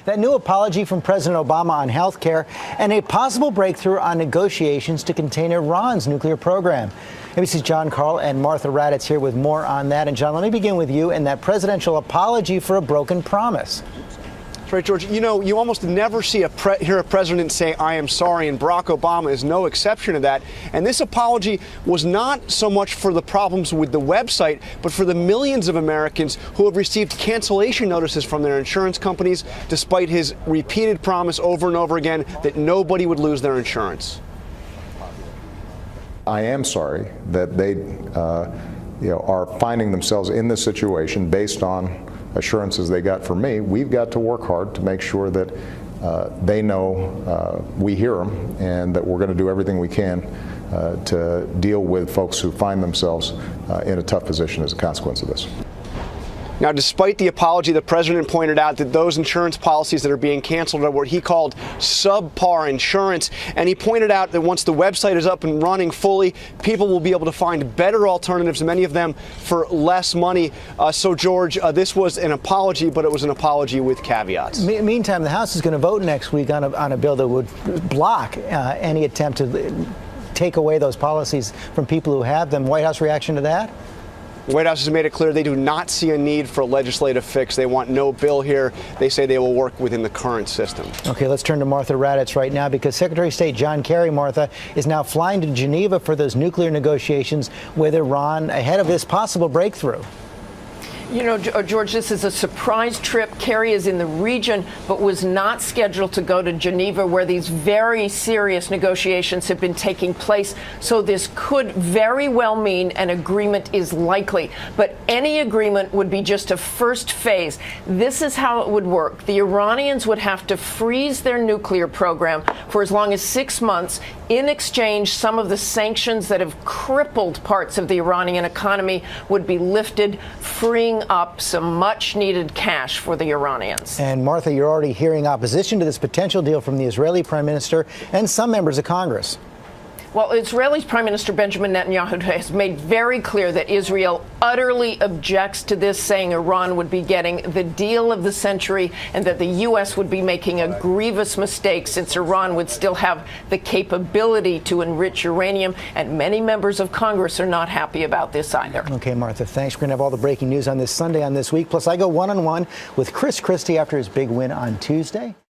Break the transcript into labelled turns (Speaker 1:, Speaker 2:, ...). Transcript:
Speaker 1: that new apology from President Obama on health care, and a possible breakthrough on negotiations to contain Iran's nuclear program. NBC's John Carl and Martha Raddatz here with more on that. And John, let me begin with you and that presidential apology for a broken promise.
Speaker 2: Right, George. You know, you almost never see hear a president say, "I am sorry," and Barack Obama is no exception to that. And this apology was not so much for the problems with the website, but for the millions of Americans who have received cancellation notices from their insurance companies, despite his repeated promise over and over again that nobody would lose their insurance.
Speaker 3: I am sorry that they, are finding themselves in this situation based on assurances they got from me. We've got to work hard to make sure that they know we hear them and that we're going to do everything we can to deal with folks who find themselves in a tough position as a consequence of this.
Speaker 2: Now, despite the apology, the president pointed out that those insurance policies that are being canceled are what he called subpar insurance. And he pointed out that once the website is up and running fully, people will be able to find better alternatives, many of them for less money. So, George, this was an apology, but it was an apology with caveats.
Speaker 1: Meantime, the House is going to vote next week on a bill that would block any attempt to take away those policies from people who have them. White House reaction to that?
Speaker 2: The White House has made it clear they do not see a need for a legislative fix. They want no bill here. They say they will work within the current system.
Speaker 1: Okay, let's turn to Martha Raddatz right now, because Secretary of State John Kerry, Martha, is now flying to Geneva for those nuclear negotiations with Iran ahead of this possible breakthrough.
Speaker 4: You know, George, this is a surprise trip. Kerry is in the region, but was not scheduled to go to Geneva, where these very serious negotiations have been taking place. So this could very well mean an agreement is likely. But any agreement would be just a first phase. This is how it would work. The Iranians would have to freeze their nuclear program for as long as 6 months. In exchange, some of the sanctions that have crippled parts of the Iranian economy would be lifted, freeing up some much-needed cash for the Iranians.
Speaker 1: And, Martha, you're already hearing opposition to this potential deal from the Israeli Prime Minister and some members of Congress.
Speaker 4: Well, Israeli Prime Minister Benjamin Netanyahu has made very clear that Israel utterly objects to this, saying Iran would be getting the deal of the century and that the U.S. would be making a grievous mistake, since Iran would still have the capability to enrich uranium. And many members of Congress are not happy about this either.
Speaker 1: Okay, Martha, thanks. We're going to have all the breaking news on this Sunday on This Week. Plus, I go one-on-one with Chris Christie after his big win on Tuesday.